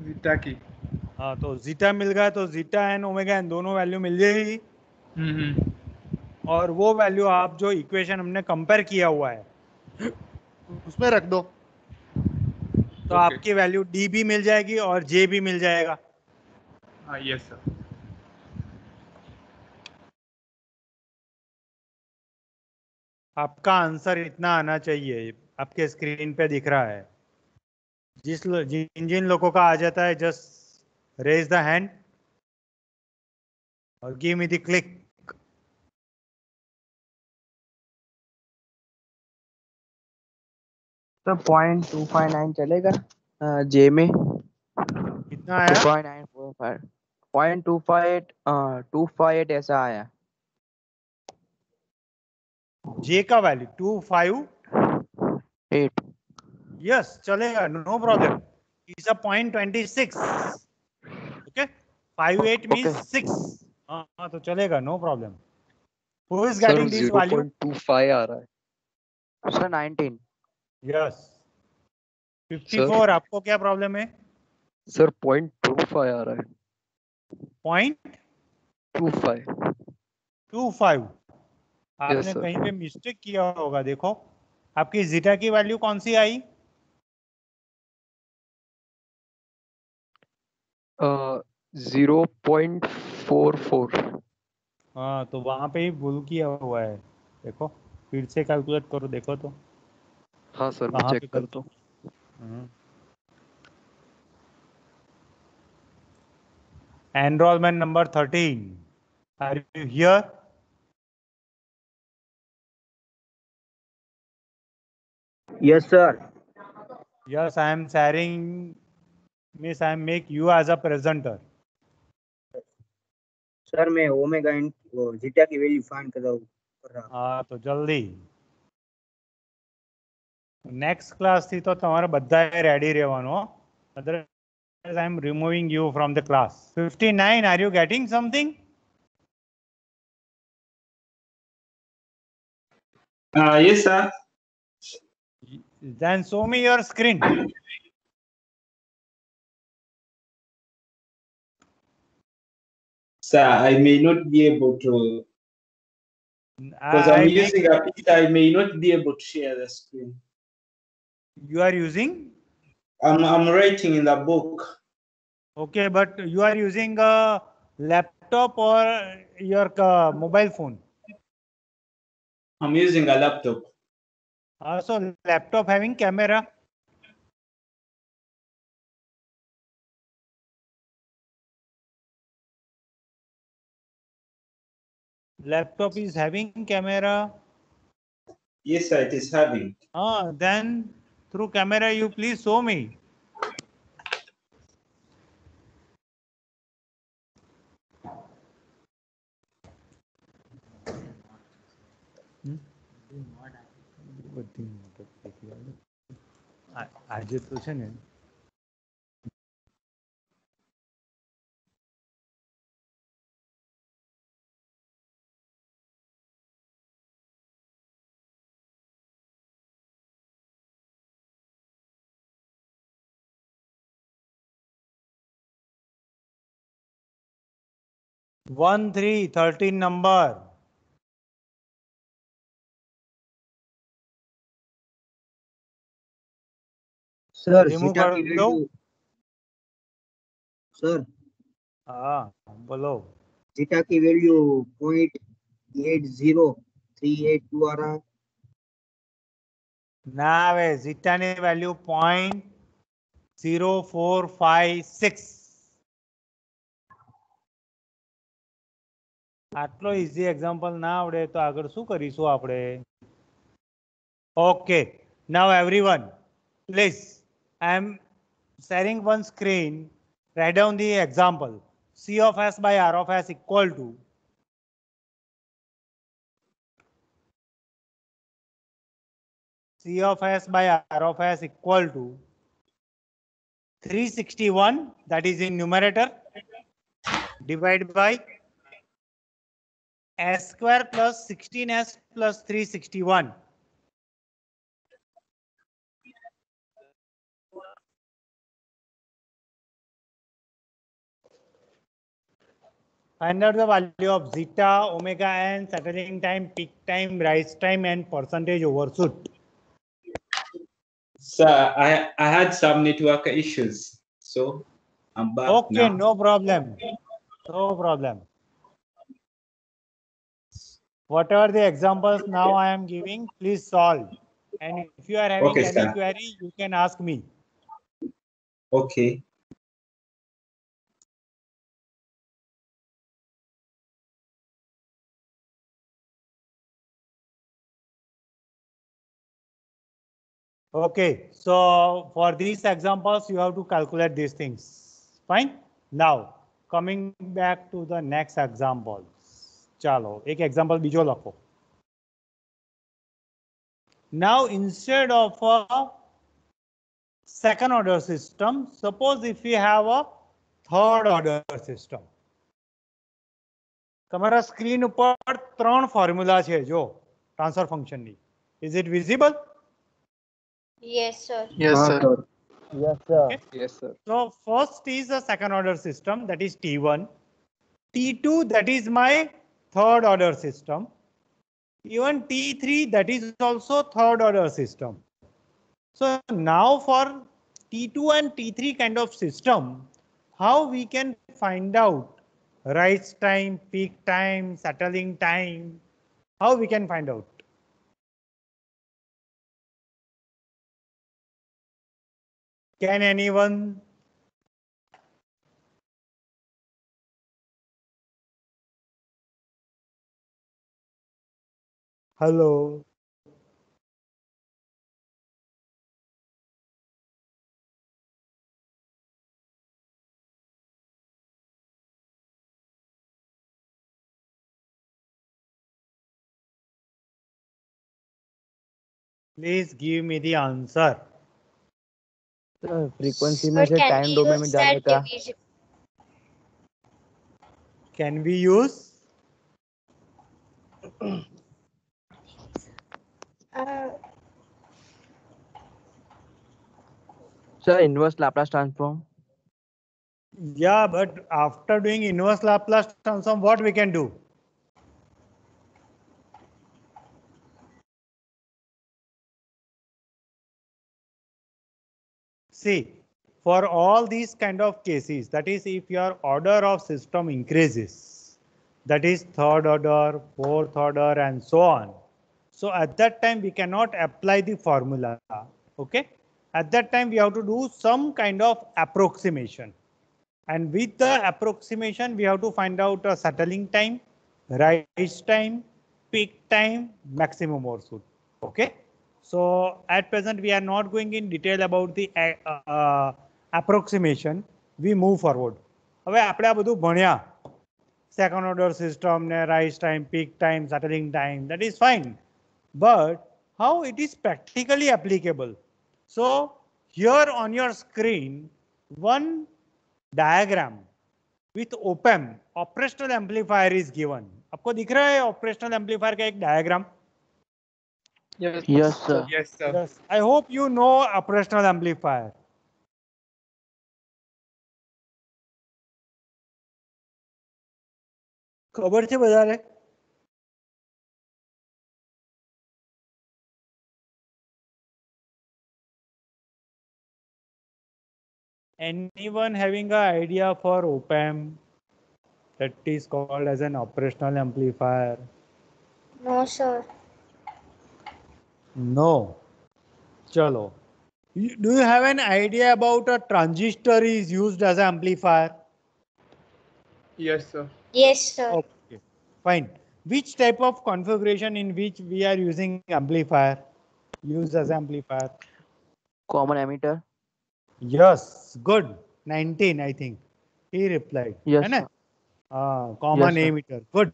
जीटा की. हाँ, तो जीटा मिल गया, तो जीटा एन ओमेगा एन दोनों वैल्यू मिल जाएगी. और वो वैल्यू आप जो इक्वेशन हमने कंपेयर किया हुआ है उसमें रख दो, तो Okay. आपकी वैल्यू डी भी मिल जाएगी और जे भी मिल जाएगा. हाँ यस सर. आपका आंसर इतना आना चाहिए. आपके स्क्रीन पे दिख रहा है. जिन जिन लोगों का आ जाता है, जस्ट रेज द हैंड और गिव मी द क्लिक. तो 0.259 चलेगा जे में. कितना आया? 2.945 0.258 ऐसा आया. जे का वैल्यू 258. 8. यस, चलेगा, no problem. Is a 0.26. Okay, 58 means 6. हाँ, तो चलेगा, no problem. Who is sir getting this value? 0.25 आ रहा है. सर 19. यस. 54. आपको क्या प्रॉब्लम है? सर 0.25 आ रहा है. 0.25. 25. आपने sir. कहीं पे मिस्टेक किया होगा. देखो, आपकी जीटा की वैल्यू कौन सी आई? 0.44. हाँ, तो वहां पे ही भूल किया हुआ है. देखो, फिर से कैलकुलेट करो, देखो तो हाँ सर, मैं कहाँ चेक पे करता हूँ. Enrolment number 13. Are you here? Yes, sir. Yes, I am sharing. Miss, I make you as a presenter. Sir मैं ओमेगा एन जीटा की वैल्यू फाइंड कर रहा हूँ. हाँ, तो जल्दी. नेक्स्ट क्लास थी तो તમારે બધાએ રેડી રહેવાનું. Otherwise I am removing you from the class. 59. Are you getting something? Yes, sir. Then show me your screen. Sir, I may not be able to, because I'm using a picture, I may not be able to share the screen. You are using? I'm writing in the book. Okay, but you are using a laptop or your mobile phone? I'm using a laptop. So laptop having camera? Laptop is having camera? Yes, sir, it is having. Then through camera you please show me. આજે તો છે ને one 3 13 number. Sir remove zeta कर की दो। Value sir हाँ बोलो। Zeta की वैल्यू 0.80382 आ रहा है। ના આવે ઝીટાની વેલ્યુ 0.0456. આટલો ઇઝી એક્ઝામ્પલ ના આવડે તો આગળ શું કરીશું આપણે? Okay, now everyone please, I am sharing one screen. Write down the example. C of S by R of S equal to C of S by R of S equal to 361, that is in numerator, divided by S square plus 16S plus 361. Find out the value of zeta, omega n, settling time, peak time, rise time, and percentage overshoot. Sir, I had some network issues, so I'm back Okay, now. no problem. No problem. Whatever the examples now I am giving, please solve. And if you are having Okay, any sir. query, you can ask me. Okay. Okay, so for these examples, you have to calculate these things. Fine. Now, coming back to the next example. Chalo, एक example बीजो लखो. Now, instead of a second order system, suppose if we have a third order system. તમારા screen ઉપર ત્રણ formula છે જો transfer ફંક્શનની. Is it visible? Yes, sir. Yes, हाँ sir. Sir. Yes sir. Okay. Yes, sir. So first is a second order system, that is T1. T2, that is my third order system. Even T3, that is also third order system. So now for T2 and T3 kind of system, how we can find out rise time, peak time, settling time, how we can find out? Can anyone? Hello. Please give me the answer. Frequency में Sir, से can time we domain में use जाने that का. division? Can we use? Sir, inverse Laplace transform. Yeah, but after doing inverse Laplace transform, what we can do? See, for all these kind of cases, that is if your order of system increases, that is third order, fourth order, and so on. So at that time, we cannot apply the formula. Okay. At that time, we have to do some kind of approximation. And with the approximation, we have to find out a settling time, rise time, peak time, maximum overshoot. Okay. So at present, we are not going in detail about the approximation. We move forward. હવે આપણે આ બધું ભણ્યા. Second order system, rise time, peak time, settling time, that is fine. But how it is practically applicable? So here on your screen, one diagram with op-amp, operational amplifier is given. आपको दिख रहा है operational amplifier का एक diagram? Yes. Yes sir. Yes, sir. Yes. I hope you know operational amplifier. ખબર છે બધાને? anyone having an idea for op-amp that is called as an operational amplifier? No, sir. No. Chalo. Do you have an idea about a transistor is used as an amplifier? Yes, sir. Yes, sir. Okay, fine. Which type of configuration in which we are using amplifier? Used as amplifier? Common emitter. Yes, good. 19, I think. He replied. Yes, है ना? sir. Common Yes, sir. emitter. Good.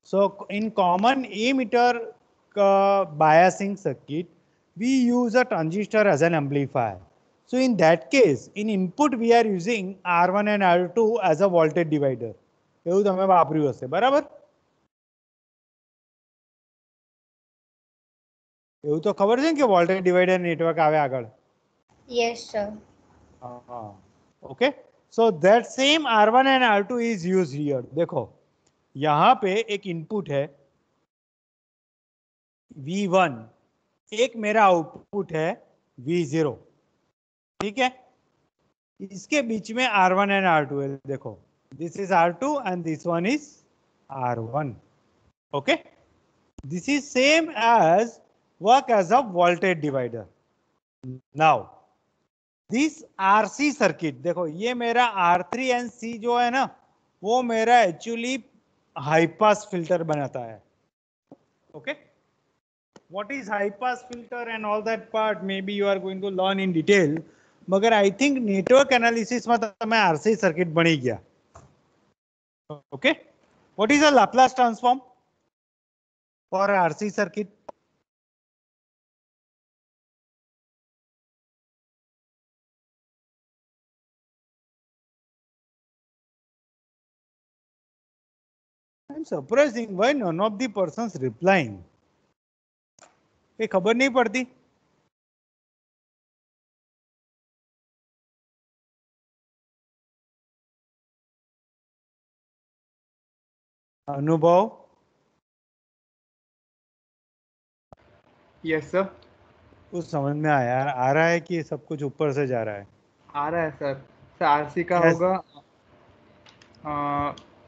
So in common emitter biasing circuit, we use a transistor as an amplifier. So in that case, in input we are using R1 and R2 as a voltage divider. એવું તમે વાપર્યું હશે, બરાબર? એવું તો ખબર છે કે વોલ્ટેજ ડિવાઇડર નેટવર્ક આવે આગળ. Yes, sir. Okay, so that same R1 and R2 is used here. देखो यहाँ पे एक इनपुट है V1, एक मेरा आउटपुट है V0, ठीक है? इसके बीच में R1 एंड R2 है. देखो, this is R2 and this one is R1. Okay, this is same as work as a voltage divider. Now this RC circuit, देखो ये मेरा R3 and C जो है ना, वो मेरा एक्चुअली हाई पास फिल्टर बनाता है. Okay, what is high pass filter and all that part maybe you are going to learn in detail, मगर I think network analysis में તમે RC circuit बनी गया. Okay, what is a Laplace transform for RC circuit? I'm surprising why none of the persons replying. ये खबर नहीं पड़ती. अनुभव? Yes sir. कुछ समझ में आया, आ रहा है कि सब कुछ ऊपर से जा रहा है? आ रहा है सर. सर आरसी का Yes. होगा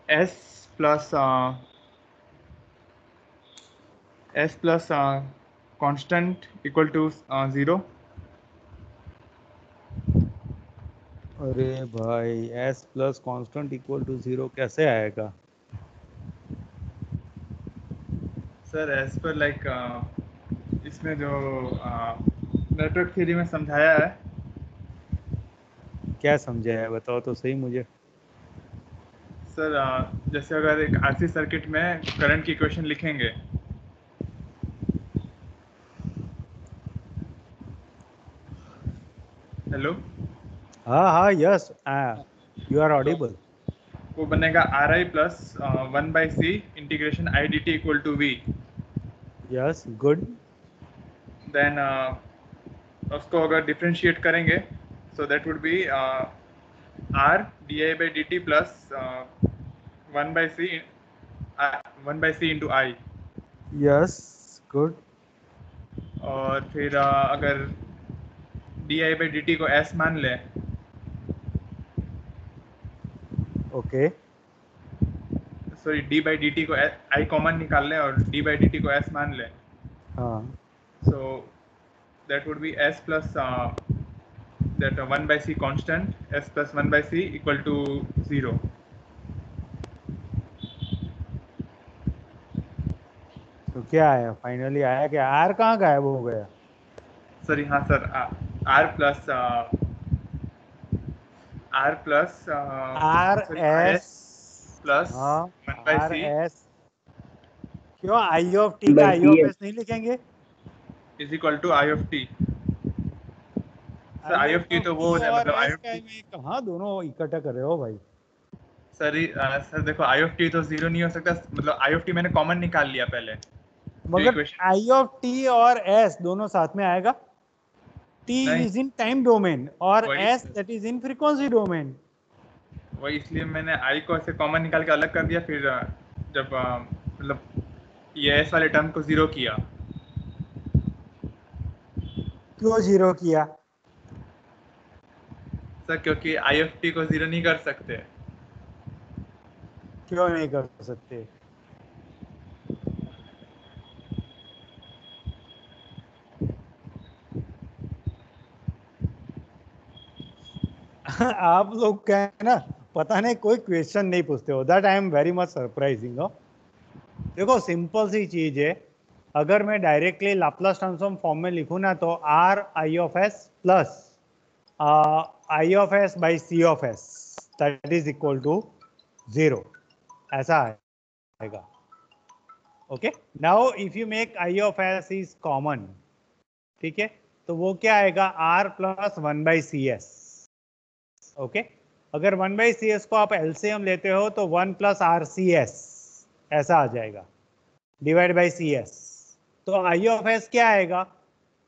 S plus constant equal to 0. अरे भाई S plus constant equal to 0 कैसे आएगा? सर एज पर लाइक इसमें जो नेटवर्क थ्योरी में समझाया है. क्या समझा है बताओ तो सही मुझे. सर जैसे अगर एक आरसी सर्किट में करंट की इक्वेशन लिखेंगे. हेलो. हाँ, यस, यू आर ऑडिबल. वो बनेगा RI plus 1/C integration I dt equal to V. Yes, good. Then उसको अगर डिफरेंशिएट करेंगे so that would be R di/dt plus 1/C into I. Yes, good. और फिर अगर di/dt को S मान लें. ओके. सॉरी d/dt को I कॉमन निकाल लें और d/dt को S मान लें. हाँ. So that would be S plus that 1/C constant, S plus 1/C equal to 0. तो क्या आया फाइनली? आया क्या? R कहाँ गायब हो गया? सॉरी हाँ sir. R plus RS plus हाँ, 1/C RS. क्यों I of t का I of S नहीं लिखेंगे? is equal to I of t. Sir I of t तो वो मतलब I of t. कहाँ दोनों इकट्ठा कर रहे हो भाई? सर देखो I of t तो 0 नहीं हो सकता. मतलब I of t मैंने कॉमन निकाल लिया पहले. मगर I of t और S दोनों साथ में आएगा. T is in time domain और S that is in frequency domain. वही इसलिए मैंने I को ऐसे कॉमन निकाल के अलग कर दिया. फिर जब मतलब ये S वाले टर्म को 0 किया. क्यों 0 किया? सर क्योंकि IFT को 0 नहीं कर सकते। क्यों नहीं कर सकते? आप लोग क्या है ना, पता नहीं कोई क्वेश्चन नहीं पूछते हो। That I am very much surprising. देखो सिंपल सी चीज है, अगर मैं डायरेक्टली लाप्लास ट्रांसफॉर्म फॉर्म में लिखूं ना तो R I of S plus I of S by C of S that is equal to 0 ऐसा आएगा। Okay, now if you make I of S is common, ठीक है, तो वो क्या आएगा, R plus 1 by C S. Okay, अगर 1 by C S को आप एलसीएम लेते हो तो 1 प्लस आर सी एस ऐसा आ जाएगा डिवाइड बाई सी एस। तो आई ऑफ एस क्या आएगा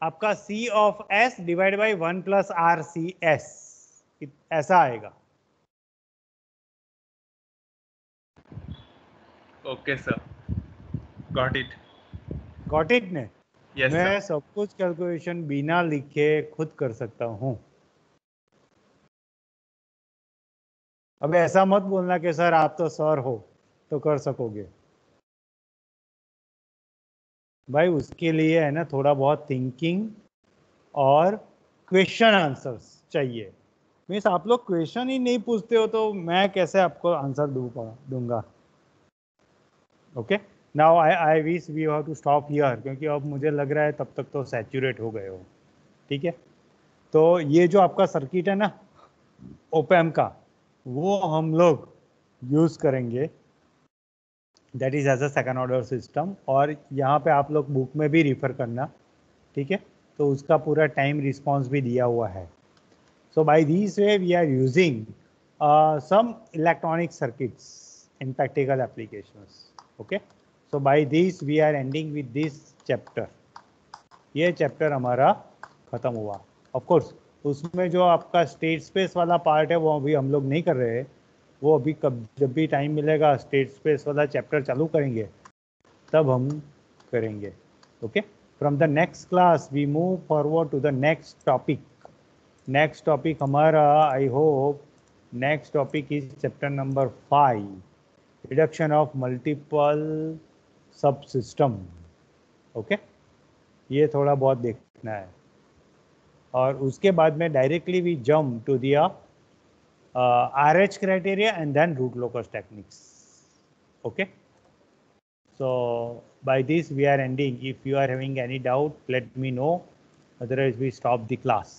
आपका, C of S divide by 1 plus R C S ऐसा आएगा। Okay sir, got it. Got it ने? यस मैं सर। सब कुछ कैलकुलेशन बिना लिखे खुद कर सकता हूँ। अब ऐसा मत बोलना कि सर आप तो सर हो तो कर सकोगे। भाई उसके लिए है ना थोड़ा बहुत थिंकिंग और क्वेश्चन आंसर्स चाहिए। मीन्स आप लोग क्वेश्चन ही नहीं पूछते हो तो मैं कैसे आपको आंसर दूंगा। Okay, now I wish we have to stop here, क्योंकि अब मुझे लग रहा है तब तक तो सैचुरेट हो गए हो। ठीक है, तो ये जो आपका सर्किट है ना ओपैम्प का, वो हम लोग यूज करेंगे, that is as a second order system. और यहाँ पे आप लोग बुक में भी रिफर करना, ठीक है, तो उसका पूरा टाइम रिस्पॉन्स भी दिया हुआ है। So by this way we are using some electronic circuits in practical applications. Okay, so by this we are ending with this chapter. ये चैप्टर हमारा खत्म हुआ। ऑफ कोर्स उसमें जो आपका स्टेट स्पेस वाला पार्ट है वो अभी हम लोग नहीं कर रहे हैं, वो अभी कब जब भी टाइम मिलेगा स्टेट स्पेस वाला चैप्टर चालू करेंगे तब हम करेंगे। Okay, from the next class we move forward to the next topic. Next topic हमारा, I hope next topic is chapter number 5, reduction of multiple sub system. Okay, ये थोड़ा बहुत देखना है और उसके बाद में डायरेक्टली वी जंप टू दिया RH criteria and then root locus techniques. Okay, so by this we are ending. If you are having any doubt, let me know, otherwise we stop the class.